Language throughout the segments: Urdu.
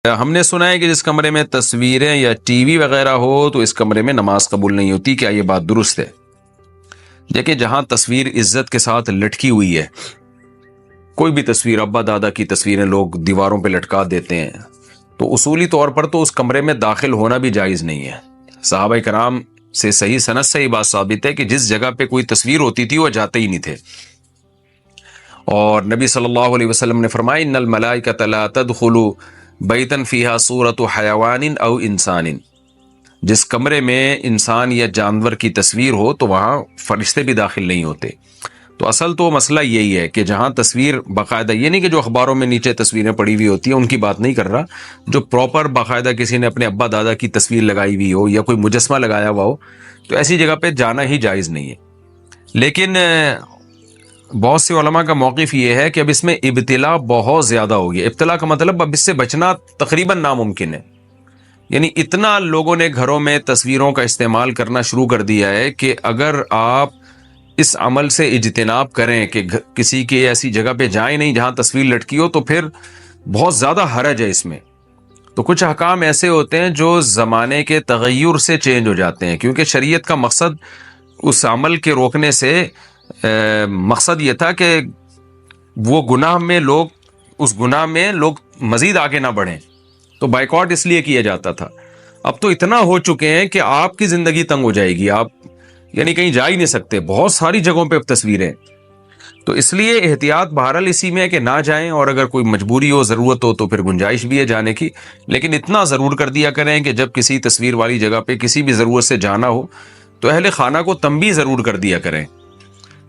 ہم نے سنا ہے کہ جس کمرے میں تصویریں یا ٹی وی وغیرہ ہو تو اس کمرے میں نماز قبول نہیں ہوتی. کیا یہ بات درست ہے؟ دیکھیں، جہاں تصویر عزت کے ساتھ لٹکی ہوئی ہے، کوئی بھی تصویر، ابا دادا کی تصویریں لوگ دیواروں پہ لٹکا دیتے ہیں، تو اصولی طور پر تو اس کمرے میں داخل ہونا بھی جائز نہیں ہے. صحابہ کرام سے صحیح سند سے یہ بات ثابت ہے کہ جس جگہ پہ کوئی تصویر ہوتی تھی وہ جاتے ہی نہیں تھے. اور نبی صلی اللہ علیہ وسلم نے فرمایا ان الملائکۃ لا تدخل بیتا فیہا صورت حیوان او انسان. جس کمرے میں انسان یا جانور کی تصویر ہو تو وہاں فرشتے بھی داخل نہیں ہوتے. تو اصل تو مسئلہ یہی ہے کہ جہاں تصویر باقاعدہ، یہ نہیں کہ جو اخباروں میں نیچے تصویریں پڑی ہوئی ہوتی ہیں ان کی بات نہیں کر رہا، جو پراپر باقاعدہ کسی نے اپنے ابا دادا کی تصویر لگائی ہوئی ہو یا کوئی مجسمہ لگایا ہوا ہو، تو ایسی جگہ پہ جانا ہی جائز نہیں ہے. لیکن بہت سے علماء کا موقف یہ ہے کہ اب اس میں ابتلا بہت زیادہ ہو گیا. ابتلا کا مطلب اب اس سے بچنا تقریباً ناممکن ہے. یعنی اتنا لوگوں نے گھروں میں تصویروں کا استعمال کرنا شروع کر دیا ہے کہ اگر آپ اس عمل سے اجتناب کریں کہ کسی کی ایسی جگہ پہ جائیں نہیں جہاں تصویر لٹکی ہو، تو پھر بہت زیادہ حرج ہے اس میں. تو کچھ احکام ایسے ہوتے ہیں جو زمانے کے تغیر سے چینج ہو جاتے ہیں، کیونکہ شریعت کا مقصد اس عمل کے روکنے سے مقصد یہ تھا کہ وہ گناہ میں لوگ مزید آگے نہ بڑھیں، تو بائیکاٹ اس لیے کیا جاتا تھا. اب تو اتنا ہو چکے ہیں کہ آپ کی زندگی تنگ ہو جائے گی، آپ یعنی کہیں جا ہی نہیں سکتے. بہت ساری جگہوں پہ اب تصویریں، تو اس لیے احتیاط بہرحال اسی میں ہے کہ نہ جائیں، اور اگر کوئی مجبوری ہو، ضرورت ہو، تو پھر گنجائش بھی ہے جانے کی. لیکن اتنا ضرور کر دیا کریں کہ جب کسی تصویر والی جگہ پہ کسی بھی ضرورت سے جانا ہو تو اہل خانہ کو تنبیہ ضرور کر دیا کریں.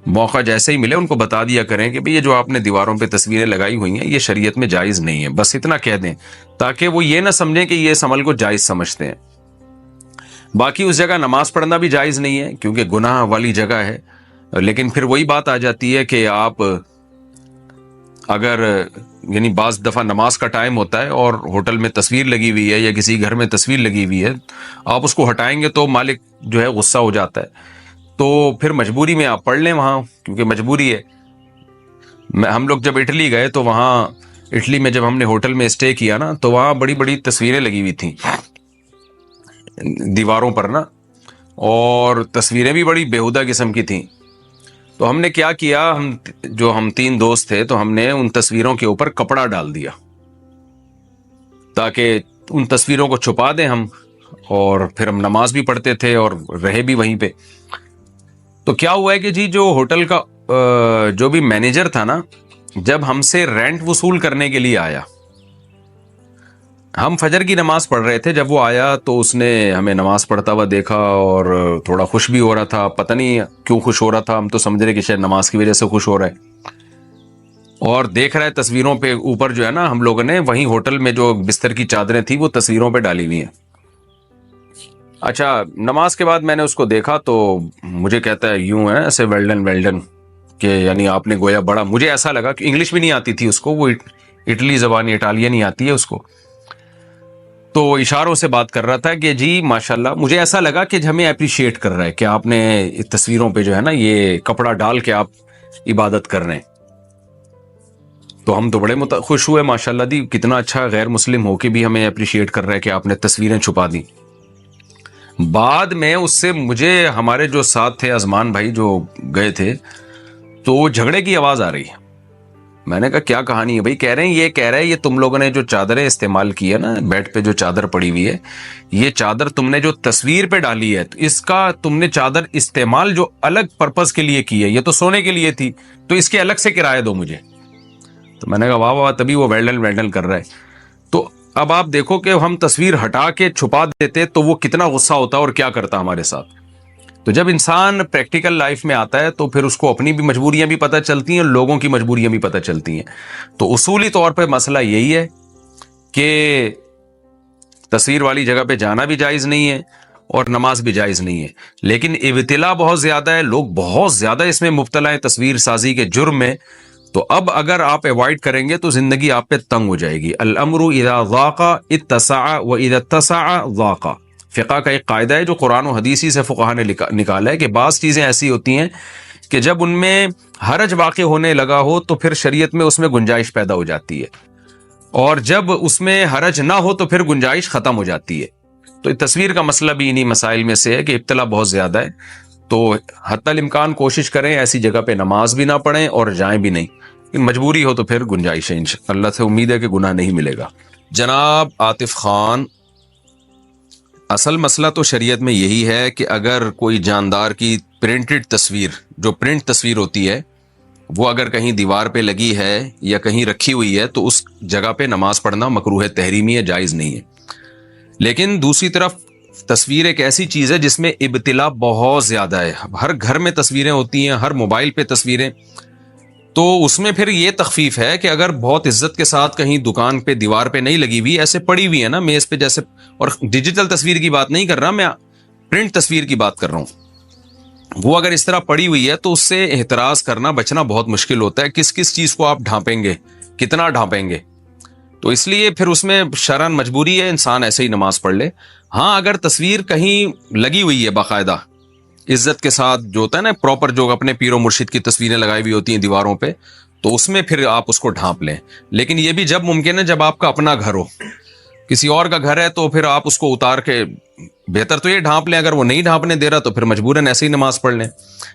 موقع جیسے ہی ملے ان کو بتا دیا کریں کہ بھئی یہ جو آپ نے دیواروں پہ تصویریں لگائی ہوئی ہیں یہ شریعت میں جائز نہیں ہے. بس اتنا کہہ دیں تاکہ وہ یہ نہ سمجھیں کہ یہ اس عمل کو جائز سمجھتے ہیں. باقی اس جگہ نماز پڑھنا بھی جائز نہیں ہے کیونکہ گناہ والی جگہ ہے. لیکن پھر وہی بات آ جاتی ہے کہ آپ اگر یعنی بعض دفعہ نماز کا ٹائم ہوتا ہے اور ہوٹل میں تصویر لگی ہوئی ہے یا کسی گھر میں تصویر لگی ہوئی ہے، آپ اس کو ہٹائیں گے تو مالک جو ہے غصہ ہو جاتا ہے. تو پھر مجبوری میں آپ پڑھ لیں وہاں، کیونکہ مجبوری ہے. ہم لوگ جب اٹلی گئے تو وہاں اٹلی میں جب ہم نے ہوٹل میں اسٹے کیا نا، تو وہاں بڑی بڑی تصویریں لگی ہوئی تھیں دیواروں پر نا، اور تصویریں بھی بڑی بیہودہ قسم کی تھیں. تو ہم نے کیا کیا، ہم 3 دوست تھے، تو ہم نے ان تصویروں کے اوپر کپڑا ڈال دیا تاکہ ان تصویروں کو چھپا دیں ہم، اور پھر ہم نماز بھی پڑھتے تھے اور رہے بھی وہیں پہ. تو کیا ہوا ہے کہ جی جو ہوٹل کا جو بھی مینیجر تھا نا، جب ہم سے رینٹ وصول کرنے کے لیے آیا، ہم فجر کی نماز پڑھ رہے تھے، جب وہ آیا تو اس نے ہمیں نماز پڑھتا ہوا دیکھا اور تھوڑا خوش بھی ہو رہا تھا. پتہ نہیں کیوں خوش ہو رہا تھا، ہم تو سمجھ رہے کہ شاید نماز کی وجہ سے خوش ہو رہا ہے. اور دیکھ رہا ہے تصویروں پہ اوپر جو ہے نا، ہم لوگوں نے وہیں ہوٹل میں جو بستر کی چادریں تھیں وہ تصویروں پہ ڈالی ہوئی ہیں. اچھا، نماز کے بعد میں نے اس کو دیکھا تو مجھے کہتا ہے یوں ہے ایسے ویلڈن کہ یعنی آپ نے گویا بڑا، مجھے ایسا لگا کہ انگلش بھی نہیں آتی تھی اس کو، وہ اٹلی زبان اٹالین نہیں آتی ہے اس کو، تو اشاروں سے بات کر رہا تھا کہ جی ماشاءاللہ. مجھے ایسا لگا کہ ہمیں اپریشیٹ کر رہا ہے کہ آپ نے تصویروں پہ جو ہے نا یہ کپڑا ڈال کے آپ عبادت کر رہے ہیں. تو ہم تو بڑے خوش ہوئے، ماشاءاللہ دی کتنا اچھا، غیر مسلم ہو کے بھی ہمیں اپریشیٹ کر رہا ہے کہ آپ نے تصویریں چھپا دی. بعد میں اس سے مجھے، ہمارے جو ساتھ تھے ازمان بھائی جو گئے تھے، تو جھگڑے کی آواز آ رہی ہے. میں نے کہا کیا کہانی ہے بھائی؟ کہہ رہے ہیں یہ تم لوگوں نے جو چادریں استعمال کی ہے نا، بیڈ پہ جو چادر پڑی ہوئی ہے، یہ چادر تم نے جو تصویر پہ ڈالی ہے، اس کا تم نے چادر استعمال جو الگ پرپز کے لیے کی ہے، یہ تو سونے کے لیے تھی، تو اس کے الگ سے کرایہ دو مجھے. تو میں نے کہا واہ واہ، تبھی وہ ویلڈن کر رہا ہے. تو اب آپ دیکھو کہ ہم تصویر ہٹا کے چھپا دیتے تو وہ کتنا غصہ ہوتا اور کیا کرتا ہمارے ساتھ. تو جب انسان پریکٹیکل لائف میں آتا ہے تو پھر اس کو اپنی بھی مجبوریاں بھی پتہ چلتی ہیں، لوگوں کی مجبوریاں بھی پتہ چلتی ہیں. تو اصولی طور پہ مسئلہ یہی ہے کہ تصویر والی جگہ پہ جانا بھی جائز نہیں ہے اور نماز بھی جائز نہیں ہے. لیکن ابتلا بہت زیادہ ہے، لوگ بہت زیادہ اس میں مبتلا ہیں تصویر سازی کے جرم میں. تو اب اگر آپ ایوائڈ کریں گے تو زندگی آپ پہ تنگ ہو جائے گی. الامر اذا ضاق اتسع واذا اتسع ضاق. فقہ کا ایک قاعدہ ہے جو قرآن و حدیثی سے فقہا نے نکالا ہے کہ بعض چیزیں ایسی ہوتی ہیں کہ جب ان میں حرج واقع ہونے لگا ہو تو پھر شریعت میں اس میں گنجائش پیدا ہو جاتی ہے. اور جب اس میں حرج نہ ہو تو پھر گنجائش ختم ہو جاتی ہے. تو تصویر کا مسئلہ بھی انہی مسائل میں سے ہے کہ ابتلا بہت زیادہ ہے. تو حتی الامکان کوشش کریں ایسی جگہ پہ نماز بھی نہ پڑھیں اور جائیں بھی نہیں. مجبوری ہو تو پھر گنجائش ہے، اللہ سے امید ہے کہ گناہ نہیں ملے گا. جناب عاطف خان، اصل مسئلہ تو شریعت میں یہی ہے کہ اگر کوئی جاندار کی پرنٹڈ تصویر، جو پرنٹ تصویر ہوتی ہے، وہ اگر کہیں دیوار پہ لگی ہے یا کہیں رکھی ہوئی ہے تو اس جگہ پہ نماز پڑھنا مکروہ تحریمی ہے، جائز نہیں ہے. لیکن دوسری طرف تصویر ایک ایسی چیز ہے جس میں ابتلا بہت زیادہ ہے. ہر گھر میں تصویریں ہوتی ہیں، ہر موبائل پہ تصویریں. تو اس میں پھر یہ تخفیف ہے کہ اگر بہت عزت کے ساتھ کہیں دکان پہ دیوار پہ نہیں لگی ہوئی، ایسے پڑی ہوئی ہے نا میز پہ جیسے، اور ڈیجیٹل تصویر کی بات نہیں کر رہا میں، پرنٹ تصویر کی بات کر رہا ہوں، وہ اگر اس طرح پڑی ہوئی ہے تو اس سے احتراز کرنا، بچنا بہت مشکل ہوتا ہے. کس کس چیز کو آپ ڈھانپیں گے، کتنا ڈھانپیں گے؟ تو اس لیے پھر اس میں شرعاً مجبوری ہے انسان ایسے ہی نماز پڑھ لے. ہاں اگر تصویر کہیں لگی ہوئی ہے باقاعدہ عزت کے ساتھ، جو ہوتا ہے نا پراپر، جو اپنے پیر و مرشد کی تصویریں لگائی ہوئی ہوتی ہیں دیواروں پہ، تو اس میں پھر آپ اس کو ڈھانپ لیں. لیکن یہ بھی جب ممکن ہے جب آپ کا اپنا گھر ہو. کسی اور کا گھر ہے تو پھر آپ اس کو اتار کے بہتر تو یہ ڈھانپ لیں. اگر وہ نہیں ڈھانپنے دے رہا تو پھر مجبوراً ایسے ہی نماز پڑھ لیں.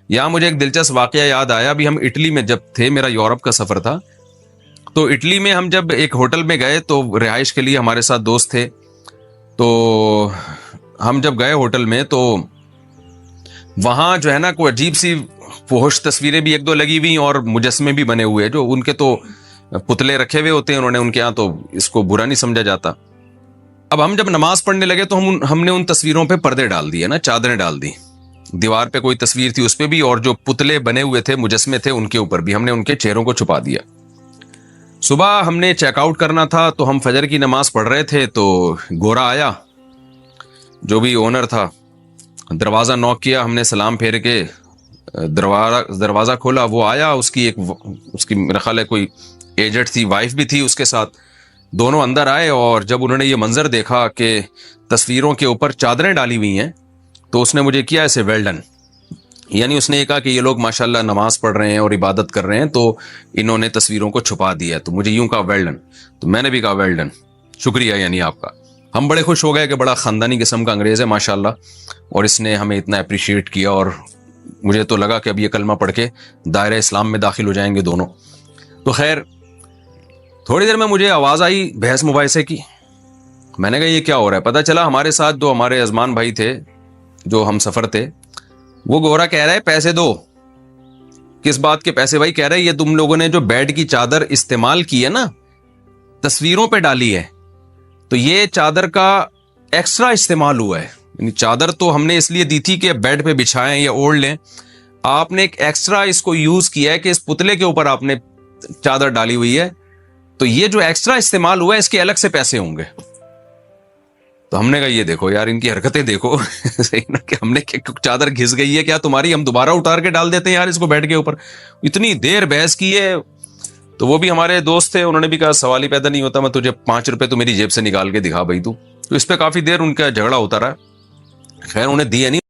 یہاں مجھے ایک دلچسپ واقعہ یاد آیا. ابھی ہم اٹلی میں جب تھے، میرا یورپ کا سفر تھا، تو اٹلی میں ہم جب ایک ہوٹل میں گئے تو رہائش کے لیے ہمارے ساتھ دوست تھے. تو ہم جب گئے ہوٹل میں تو وہاں جو ہے نا کوئی عجیب سی فحش تصویریں بھی ایک دو لگی ہوئی اور مجسمے بھی بنے ہوئے، جو ان کے تو پتلے رکھے ہوئے ہوتے ہیں انہوں نے ان کے یہاں، تو اس کو برا نہیں سمجھا جاتا. اب ہم جب نماز پڑھنے لگے تو ہم نے ان تصویروں پہ پردے ڈال دیے نا، چادریں ڈال دی. دیوار پہ کوئی تصویر تھی اس پہ بھی، اور جو پتلے بنے ہوئے تھے مجسمے تھے ان کے اوپر بھی ہم نے ان کے چہروں کو چھپا دیا. صبح ہم نے چیک آؤٹ کرنا تھا تو ہم فجر کی نماز پڑھ رہے تھے تو گورا آیا، جو بھی اونر تھا، دروازہ نوک کیا، ہم نے سلام پھیر کے دروازہ کھولا. وہ آیا، اس کی میرا خیال ہے کوئی ایجنٹ تھی، وائف بھی تھی اس کے ساتھ. دونوں اندر آئے اور جب انہوں نے یہ منظر دیکھا کہ تصویروں کے اوپر چادریں ڈالی ہوئی ہیں تو اس نے مجھے کیا ایسے ویل ڈن، یعنی اس نے یہ کہا کہ یہ لوگ ماشاءاللہ نماز پڑھ رہے ہیں اور عبادت کر رہے ہیں تو انہوں نے تصویروں کو چھپا دیا. تو مجھے یوں کہا ویل ڈن. تو میں نے بھی کہا ویل ڈن، شکریہ یعنی آپ کا. ہم بڑے خوش ہو گئے کہ بڑا خاندانی قسم کا انگریز ہے ماشاءاللہ، اور اس نے ہمیں اتنا اپریشیٹ کیا. اور مجھے تو لگا کہ اب یہ کلمہ پڑھ کے دائرہ اسلام میں داخل ہو جائیں گے دونوں. تو خیر تھوڑی دیر میں مجھے آواز آئی بحث مباحثے کی. میں نے کہا یہ کیا ہو رہا ہے؟ پتہ چلا ہمارے ساتھ جو ہمارے ازمان بھائی تھے، جو ہم سفر تھے، وہ گورا کہہ رہا ہے پیسے دو. کس بات کے پیسے بھائی؟ کہہ رہے یہ تم لوگوں نے جو بیڈ کی چادر استعمال کی ہے نا، تصویروں پہ ڈالی ہے، تو یہ چادر کا ایکسٹرا استعمال ہوا ہے. یعنی چادر تو ہم نے اس لیے دی تھی کہ بیڈ پہ بچھائیں یا اوڑھ لیں، آپ نے ایک ایکسٹرا اس کو یوز کیا ہے کہ اس پتلے کے اوپر آپ نے چادر ڈالی ہوئی ہے، تو یہ جو ایکسٹرا استعمال ہوا ہے اس کے الگ سے پیسے ہوں گے. تو ہم نے کہا یہ دیکھو یار ان کی حرکتیں دیکھو صحیح نا، کہ ہم نے چادر گھس گئی ہے کیا تمہاری، ہم دوبارہ اتار کے ڈال دیتے ہیں یار اس کو بیڈ کے اوپر. اتنی دیر بحث کی ہے. تو وہ بھی ہمارے دوست تھے، انہوں نے بھی کہا سوال ہی پیدا نہیں ہوتا، میں تجھے 5 روپے تو میری جیب سے نکال کے دکھا بھائی تو اس پہ کافی دیر ان کا جھگڑا ہوتا رہا. خیر انہیں دیے نہیں.